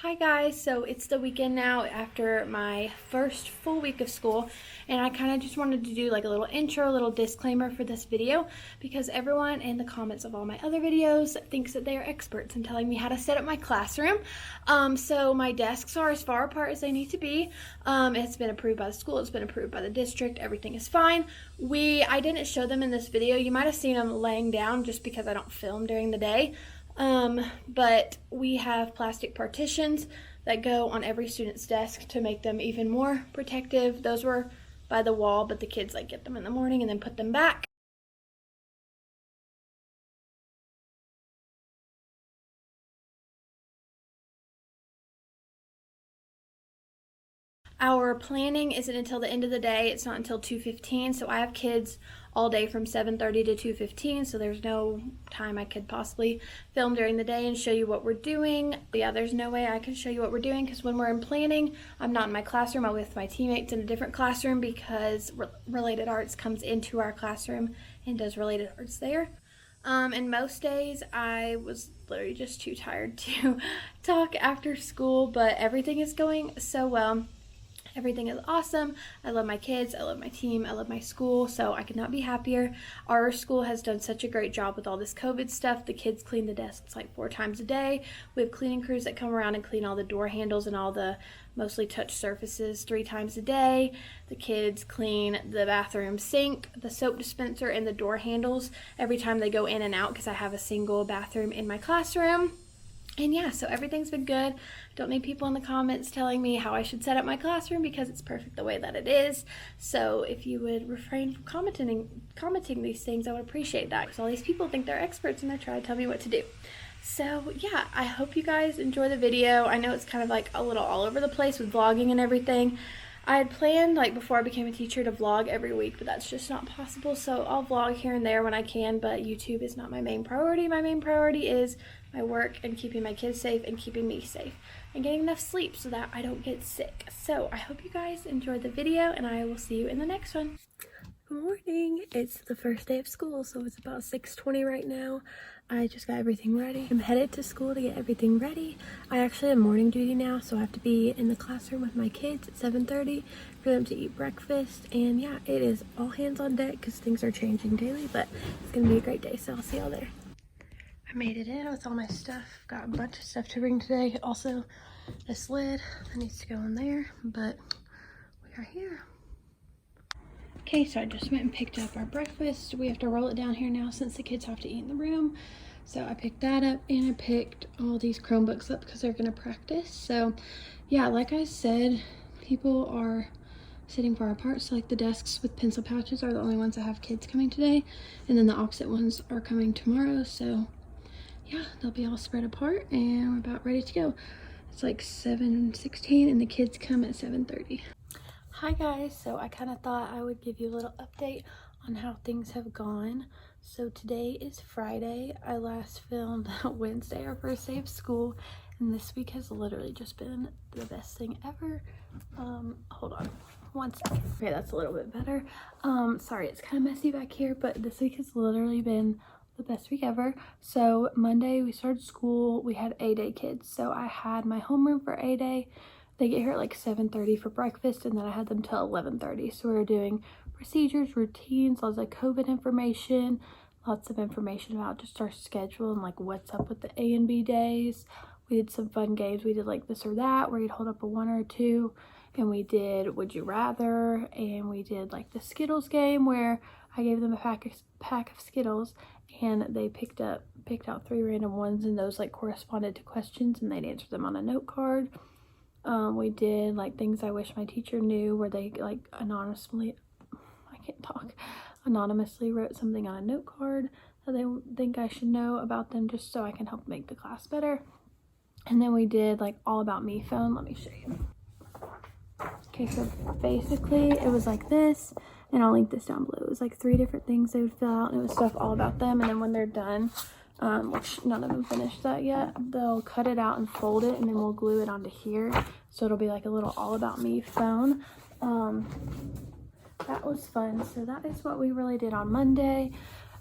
Hi guys, so it's the weekend now after my first full week of school, and I kind of just wanted to do like a little intro, a little disclaimer for this video because everyone in the comments of all my other videos thinks that they are experts in telling me how to set up my classroom. So my desks are as far apart as they need to be. It's been approved by the school, it's been approved by the district, everything is fine. I didn't show them in this video. You might have seen them laying down just because I don't film during the day. But we have plastic partitions that go on every student's desk to make them even more protective. Those were by the wall, but the kids get them in the morning and then put them back. Our planning isn't until the end of the day. It's not until 2:15, so I have kids all day from 7:30 to 2:15, so there's no time I could possibly film during the day and show you what we're doing. But yeah, there's no way I can show you what we're doing because when we're in planning, I'm not in my classroom. I'm with my teammates in a different classroom because Related Arts comes into our classroom and does Related Arts there. And most days I was literally just too tired to talk after school, but everything is going so well. Everything is awesome. I love my kids, I love my team, I love my school, so I could not be happier. Our school has done such a great job with all this COVID stuff. The kids clean the desks like 4 times a day. We have cleaning crews that come around and clean all the door handles and all the mostly touch surfaces 3 times a day. The kids clean the bathroom sink, the soap dispenser, and the door handles every time they go in and out because I have a single bathroom in my classroom. And yeah, so everything's been good. I don't need people in the comments telling me how I should set up my classroom because it's perfect the way that it is. So if you would refrain from commenting these things, I would appreciate that because all these people think they're experts and they're trying to tell me what to do. So yeah, I hope you guys enjoy the video. I know it's kind of like a little all over the place with vlogging and everything. I had planned before I became a teacher to vlog every week, but that's just not possible. So I'll vlog here and there when I can, but YouTube is not my main priority. My main priority is my work and keeping my kids safe and keeping me safe and getting enough sleep so that I don't get sick. So I hope you guys enjoyed the video and I will see you in the next one. Good morning. It's the first day of school, so it's about 6:20 right now. I just got everything ready. I'm headed to school to get everything ready. I actually have morning duty now, so I have to be in the classroom with my kids at 7:30 for them to eat breakfast. And yeah, it is all hands on deck because things are changing daily, but it's gonna be a great day, so I'll see y'all there. I made it in with all my stuff. Got a bunch of stuff to bring today. Also, this lid that needs to go in there, but we are here. Okay, so I just went and picked up our breakfast. We have to roll it down here now since the kids have to eat in the room. So I picked that up and I picked all these Chromebooks up because they're gonna practice. So yeah, like I said, people are sitting far apart. So like the desks with pencil pouches are the only ones that have kids coming today. And then the opposite ones are coming tomorrow. So yeah, they'll be all spread apart and we're about ready to go. It's like 7:16 and the kids come at 7:30. Hi guys, so I kind of thought I would give you a little update on how things have gone. So today is Friday. I last filmed Wednesday, our first day of school, and this week has literally just been the best thing ever. Hold on one second. Okay, that's a little bit better. Sorry, it's kind of messy back here, but this week has literally been the best week ever. So Monday we started school. We had A-Day kids, so I had my homeroom for A-Day. They get here at like 7:30 for breakfast, and then I had them till 11:30. So we were doing procedures, routines, lots of COVID information, lots of information about just our schedule and like what's up with the A and B days. We did some fun games. We did like this or that, where you'd hold up a 1 or a 2, and we did Would You Rather, and we did like the Skittles game where I gave them a pack of Skittles, and they picked out 3 random ones, and those like corresponded to questions, and they'd answer them on a note card. We did like things I wish my teacher knew, where they like anonymously wrote something on a note card that they think I should know about them, just so I can help make the class better. And then we did like all about me phone. Let me show you. Okay, so basically it was like this, and I'll link this down below. It was like 3 different things they would fill out, and it was stuff all about them. And then when they're done, which none of them finished that yet, they'll cut it out and fold it, and then we'll glue it onto here, so it'll be like a little all about me phone. That was fun. So that is what we really did on Monday.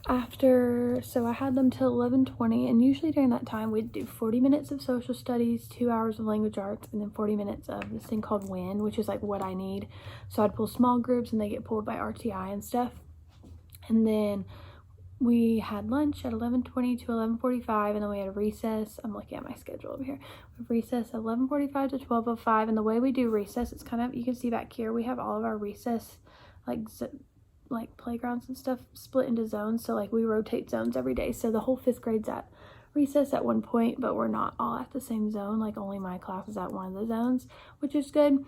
so I had them till 11:20, and usually during that time we'd do 40 minutes of social studies, 2 hours of language arts, and then 40 minutes of this thing called WIN, which is like what I need. So I'd pull small groups and they get pulled by RTI and stuff. And then we had lunch at 11:20 to 11:45, and then we had a recess. I'm looking at my schedule over here. We have recess at 11:45 to 12:05, and the way we do recess, it's kind of, you can see back here, we have all of our recess like playgrounds and stuff split into zones, so like we rotate zones every day. So the whole 5th grade's at recess at one point, but we're not all at the same zone. Like only my class is at one of the zones, which is good.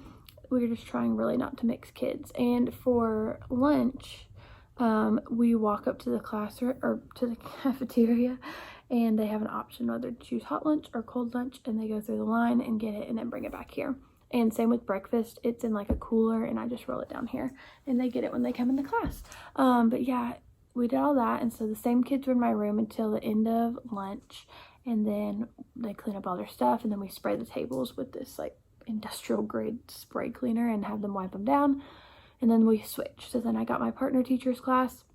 We're just trying really not to mix kids. And for lunch, we walk up to the classroom or to the cafeteria, and they have an option whether to choose hot lunch or cold lunch, and they go through the line and get it and then bring it back here. And same with breakfast, it's in like a cooler, and I just roll it down here and they get it when they come into class. But yeah, we did all that, and so the same kids were in my room until the end of lunch, and then they clean up all their stuff, and then we spray the tables with this like industrial grade spray cleaner and have them wipe them down, and then we switch. So then I got my partner teacher's class,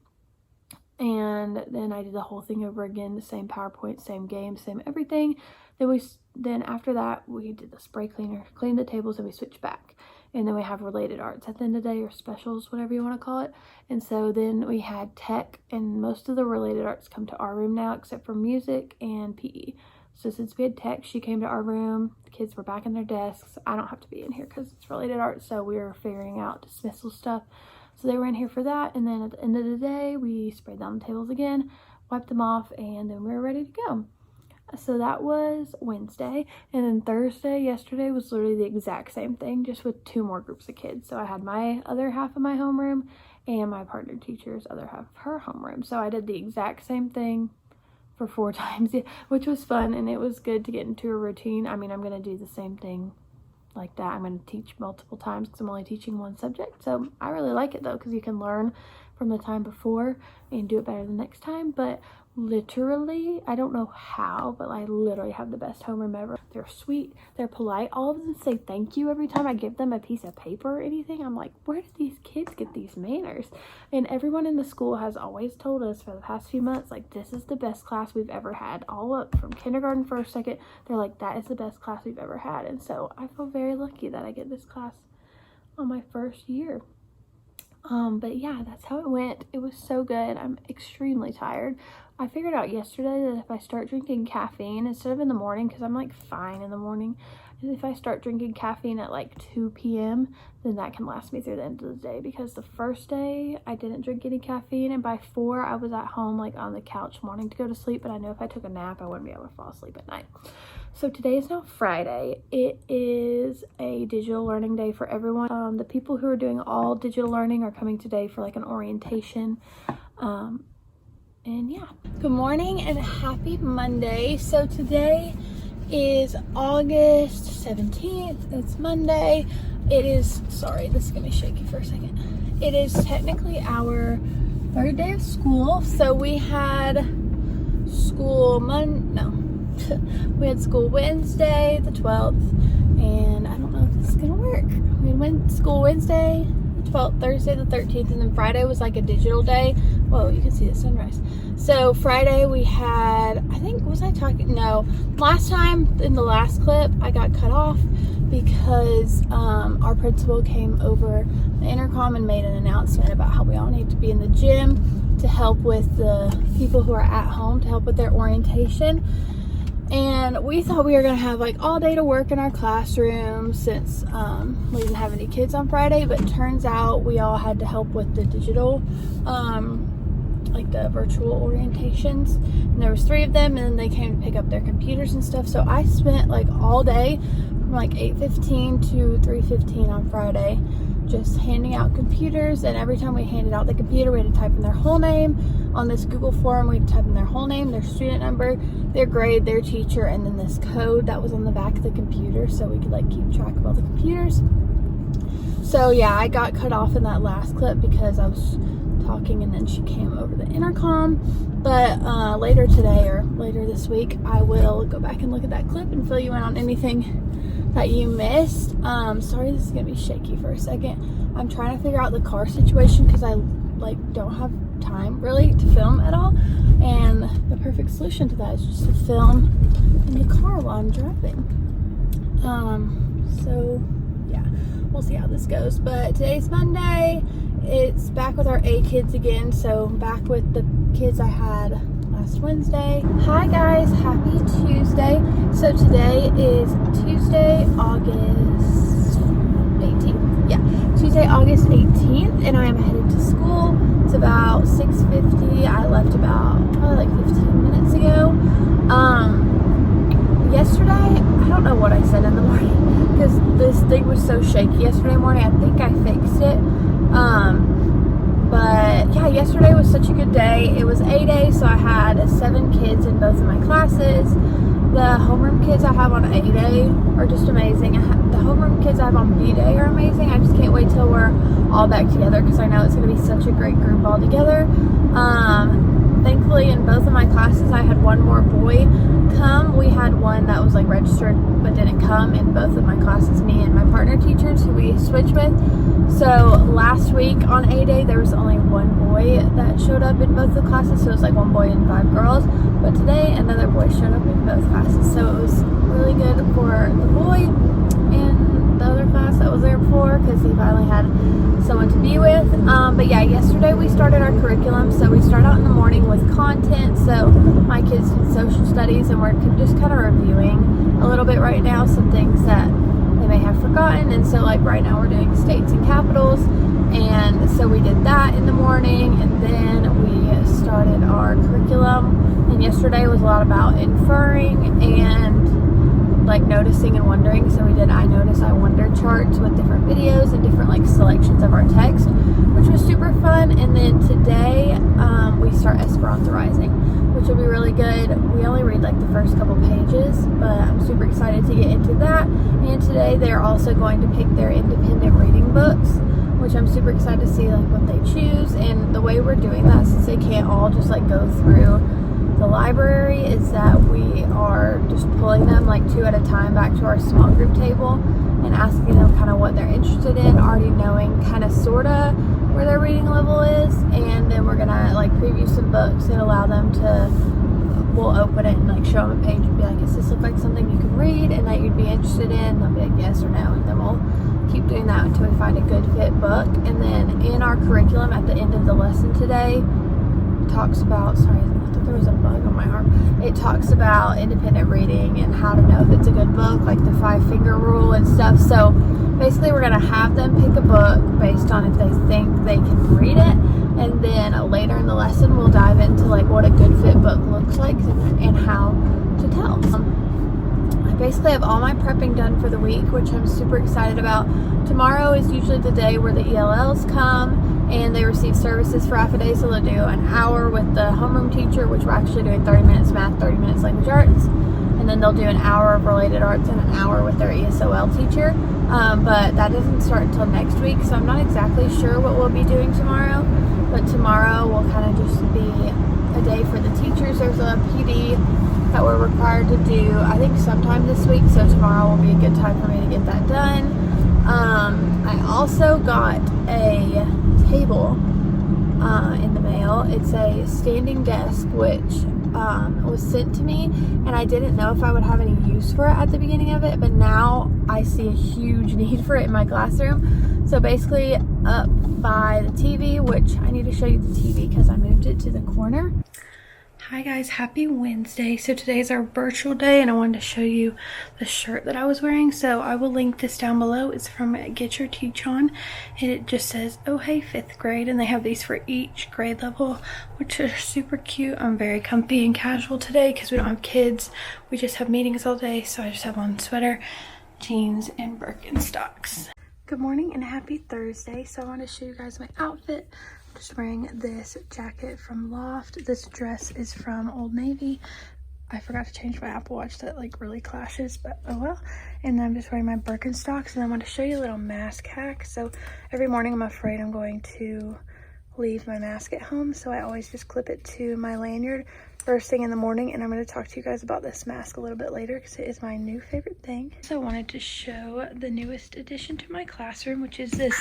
and then I did the whole thing over again, the same PowerPoint, same game, same everything. Then after that, we did the spray cleaner, cleaned the tables, and we switched back. And then we have related arts at the end of the day, or specials, whatever you want to call it. And so then we had tech, and most of the related arts come to our room now, except for music and PE. So since we had tech, she came to our room. The kids were back in their desks. I don't have to be in here because it's related arts, so we were figuring out dismissal stuff. So they were in here for that, and then at the end of the day, we sprayed down the tables again, wiped them off, and then we were ready to go. So that was Wednesday, and then Thursday, yesterday, was literally the exact same thing, just with 2 more groups of kids. So I had my other half of my homeroom and my partner teacher's other half of her homeroom. So I did the exact same thing for 4 times, which was fun, and it was good to get into a routine. I mean, I'm going to do the same thing like that. I'm going to teach multiple times because I'm only teaching one subject. So I really like it though, because you can learn from the time before and do it better the next time. But literally, I don't know how, but I literally have the best homeroom ever. They're sweet, they're polite. All of them say thank you every time I give them a piece of paper or anything. I'm like, where did these kids get these manners? And everyone in the school has always told us for the past few months, like, this is the best class we've ever had. All up from kindergarten, 1st, 2nd, they're like, that is the best class we've ever had. And so I feel very lucky that I get this class on my 1st year. But yeah, that's how it went. It was so good. I'm extremely tired. I figured out yesterday that if I start drinking caffeine instead of in the morning, because I'm like fine in the morning, and if I start drinking caffeine at like 2 p.m, then that can last me through the end of the day. Because the first day I didn't drink any caffeine, and by 4 I was at home like on the couch wanting to go to sleep, but I know if I took a nap I wouldn't be able to fall asleep at night. So today is now Friday. It is a digital learning day for everyone. The people who are doing all digital learning are coming today for like an orientation. And yeah, good morning and happy Monday. So today is August 17th. It's Monday. It is, sorry, this is gonna be shaky for a second. It is technically our 3rd day of school. So we had school we had school Wednesday the 12th, and I don't know if this is gonna work. We went to school Wednesday the 12th, Thursday the 13th, and then Friday was like a digital day. Whoa, you can see the sunrise. So Friday we had, I think, was I talking? No. Last time in the last clip I got cut off because our principal came over the intercom and made an announcement about how we all need to be in the gym to help with the people who are at home, to help with their orientation. And we thought we were going to have like all day to work in our classroom since we didn't have any kids on Friday, but it turns out we all had to help with the digital, like the virtual orientations. And there was 3 of them, and then they came to pick up their computers and stuff. So I spent like all day from like 8:15 to 3:15 on Friday just handing out computers, and every time we handed out the computer we had to type in their whole name. On this Google form we had to type in their whole name, their student number, their grade, their teacher, and then this code that was on the back of the computer so we could like keep track of all the computers. So yeah, I got cut off in that last clip because I was talking and then she came over the intercom. But later today or later this week I will go back and look at that clip and fill you in on anything that you missed. Sorry, this is gonna be shaky for a second. I'm trying to figure out the car situation because I like don't have time really to film at all, and the perfect solution to that is just to film in the car while I'm driving. So yeah, we'll see how this goes. But today's Monday. It's back with our A kids again, so back with the kids I had last Wednesday. Hi guys, happy Tuesday. So today is Tuesday, August 18th. Yeah, Tuesday, August 18th, and I am headed to school. It's about 6:50. I left about probably like 15 minutes ago. Yesterday, I don't know what I said in the morning because this thing was so shaky yesterday morning. I think I fixed it. But yeah, yesterday was such a good day. It was A day, so I had 7 kids in both of my classes. The homeroom kids I have on A day are just amazing. The homeroom kids I have on B day are amazing. I just can't wait till we're all back together because I know it's going to be such a great group all together. Thankfully, in both of my classes, I had one more boy come. We had one that was like registered but didn't come in both of my classes, me and my partner teachers who we switched with. So last week on A day, there was only one boy that showed up in both the classes, so it was like 1 boy and 5 girls. But today, another boy showed up in both classes, so it was really good for the boy in the other class that was there before because he finally had someone to be with. But yeah, yesterday we started our curriculum, so we start out in the morning with content. So my kids did social studies, and we're just kind of reviewing a little bit right now, some things that they may have forgotten. And so like right now we're doing states and capitals, and so we did that in the morning, and then we started our curriculum. And yesterday was a lot about inferring and like noticing and wondering. So we did I notice, I wonder charts with different videos and different like selections of our text, which was super fun. And then today we start Esperantoizing, which will be really good. We only read like the first couple pages, but I'm super excited to get into that. And today they're also going to pick their independent reading books, which I'm super excited to see like what they choose. And the way we're doing that, since they can't all just like go through the library, is that we are just pulling them like 2 at a time back to our small group table and asking them kind of what they're interested in, already knowing kind of sorta where their reading level is. And then we're gonna like preview some books and allow them to, we'll open it and like show them a page and be like, does this look like something you can read and that you'd be interested in? They'll be like yes or no, and then we'll keep doing that until we find a good fit book. And then in our curriculum at the end of the lesson today talks about, sorry, I thought there was a bug on my arm. It talks about independent reading and how to know if it's a good book, like the 5-finger rule and stuff. So basically we're going to have them pick a book based on if they think they can read it, and then later in the lesson we'll dive into like what a good fit book looks like and how to tell. I basically have all my prepping done for the week, which I'm super excited about. Tomorrow is usually the day where the ELLs come and they receive services for half a day, so they'll do an hour with the homeroom teacher, which we're actually doing 30 minutes math, 30 minutes language arts, and then they'll do an hour of related arts and an hour with their ESOL teacher. But that doesn't start until next week, so I'm not exactly sure what we'll be doing tomorrow, but tomorrow will kind of just be a day for the teachers. There's a PD that we're required to do, I think sometime this week, so tomorrow will be a good time for me to get that done. I also got a table in the mail. It's a standing desk, which was sent to me, and I didn't know if I would have any use for it at the beginning of it, but now I see a huge need for it in my classroom. So basically up by the TV, which I need to show you the TV because I moved it to the corner. Hi guys, happy Wednesday. So today is our virtual day, and I wanted to show you the shirt that I was wearing. So I will link this down below. It's from Get Your Teach On, and it just says, oh hey, 5th grade, and they have these for each grade level, which are super cute. I'm very comfy and casual today because we don't have kids. We just have meetings all day, so I just have on sweater, jeans, and Birkenstocks. Good morning and happy Thursday. So I want to show you guys my outfit. I'm just wearing this jacket from Loft. This dress is from Old Navy. I forgot to change my Apple Watch. That like really clashes, but oh well. And then I'm just wearing my Birkenstocks, and I want to show you a little mask hack. So every morning I'm afraid I'm going to leave my mask at home, so I always just clip it to my lanyard first thing in the morning. And I'm going to talk to you guys about this mask a little bit later because it is my new favorite thing. So I wanted to show the newest addition to my classroom, which is this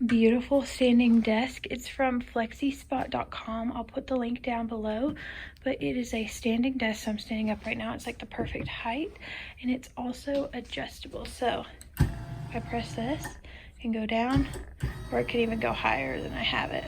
beautiful standing desk. It's from flexispot.com. I'll put the link down below, but it is a standing desk. So I'm standing up right now. It's like the perfect height, and it's also adjustable. So if I press this, it can go down, or it could even go higher than I have it.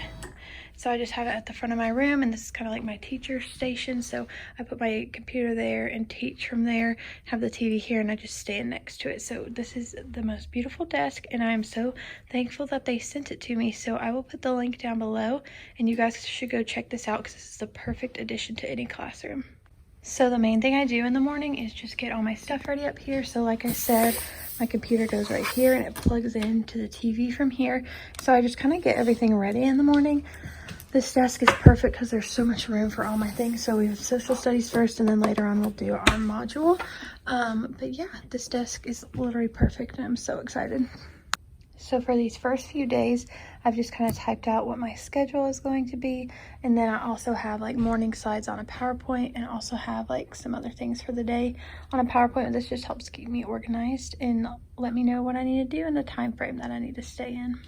So I just have it at the front of my room, and this is kind of like my teacher station. So I put my computer there and teach from there, have the TV here, and I just stand next to it. So this is the most beautiful desk, and I am so thankful that they sent it to me. So I will put the link down below, and you guys should go check this out because this is the perfect addition to any classroom. So the main thing I do in the morning is just get all my stuff ready up here. So like I said, my computer goes right here and it plugs into the TV from here. So I just kind of get everything ready in the morning. This desk is perfect because there's so much room for all my things. So we have social studies first, and then later on we'll do our module. But yeah, this desk is literally perfect, and I'm so excited. So for these first few days, I've just kind of typed out what my schedule is going to be. And then I also have like morning slides on a PowerPoint, and also have like some other things for the day on a PowerPoint. This just helps keep me organized and let me know what I need to do and the time frame that I need to stay in.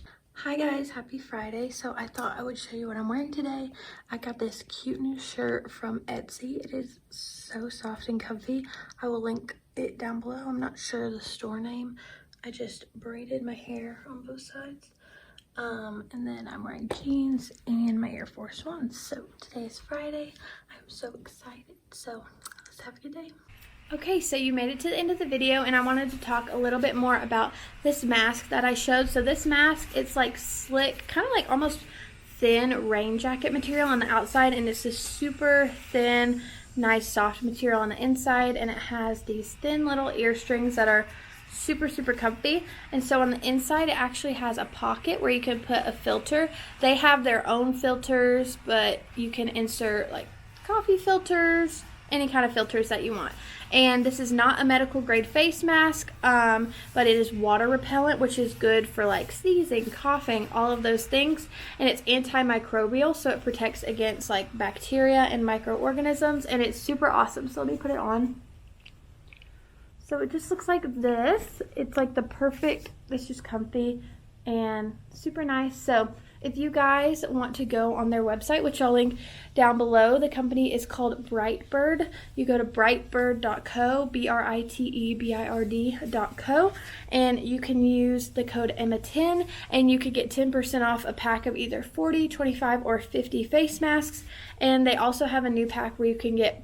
Hi guys, happy Friday. So I thought I would show you what I'm wearing today. I got this cute new shirt from Etsy. It is so soft and comfy. I will link it down below. I'm not sure the store name. I just braided my hair on both sides. And then I'm wearing jeans and my Air Force Ones. So today is Friday. I'm so excited. So let's have a good day. Okay, so you made it to the end of the video, and I wanted to talk a little bit more about this mask that I showed. So this mask, it's like slick, kind of like almost thin rain jacket material on the outside, and it's this super thin, nice soft material on the inside, and it has these thin little ear strings that are super comfy. And so on the inside, it actually has a pocket where you can put a filter. They have their own filters, but you can insert like coffee filters, any kind of filters that you want. And this is not a medical grade face mask, but it is water repellent, which is good for like sneezing, coughing, all of those things. And it's antimicrobial, so it protects against like bacteria and microorganisms, and it's super awesome. So let me put it on. So it just looks like this. It's like the perfect, it's just comfy and super nice. So if you guys want to go on their website, which I'll link down below, the company is called Brite. You go to britebird.co, BRITEBIRD.co, and you can use the code EMMA10, and you could get 10% off a pack of either 40, 25, or 50 face masks. And they also have a new pack where you can get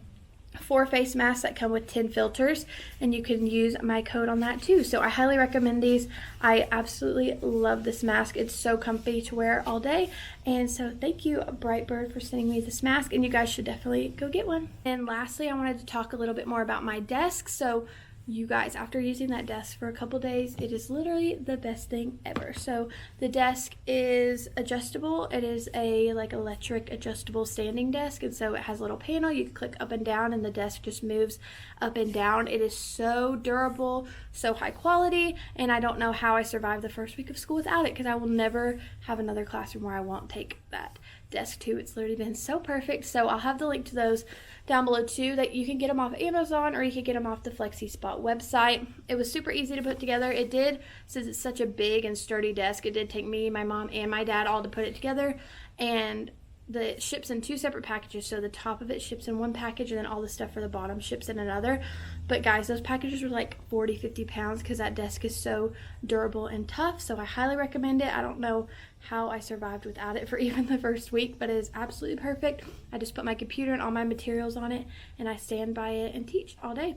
4 face masks that come with 10 filters, and you can use my code on that too. So I highly recommend these. I absolutely love this mask. It's so comfy to wear all day. And so thank you, Brightbird, for sending me this mask, and you guys should definitely go get one. And lastly, I wanted to talk a little bit more about my desk. So you guys, after using that desk for a couple days, it is literally the best thing ever. So the desk is adjustable. It is a like electric adjustable standing desk, and so it has a little panel. You can click up and down, and the desk just moves up and down. It is so durable, so high quality, and I don't know how I survived the first week of school without it, because I will never have another classroom where I won't take that desk too. It's literally been so perfect. So I'll have the link to those down below too, that you can get them off Amazon, or you can get them off the FlexiSpot website. It was super easy to put together. It did, since it's such a big and sturdy desk, it did take me, my mom, and my dad all to put it together. And it ships in 2 separate packages. So the top of it ships in one package, and then all the stuff for the bottom ships in another. But guys, those packages were like 40-50 pounds because that desk is so durable and tough. So I highly recommend it. I don't know how I survived without it for even the first week, but it is absolutely perfect. I just put my computer and all my materials on it, and I stand by it and teach all day.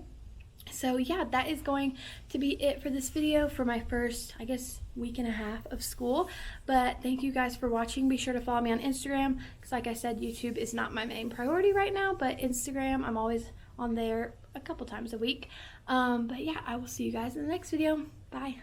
So yeah, that is going to be it for this video for my first, I guess, week and a half of school. But thank you guys for watching. Be sure to follow me on Instagram, because like I said, YouTube is not my main priority right now, but Instagram, I'm always on there a couple times a week. But yeah, I will see you guys in the next video. Bye.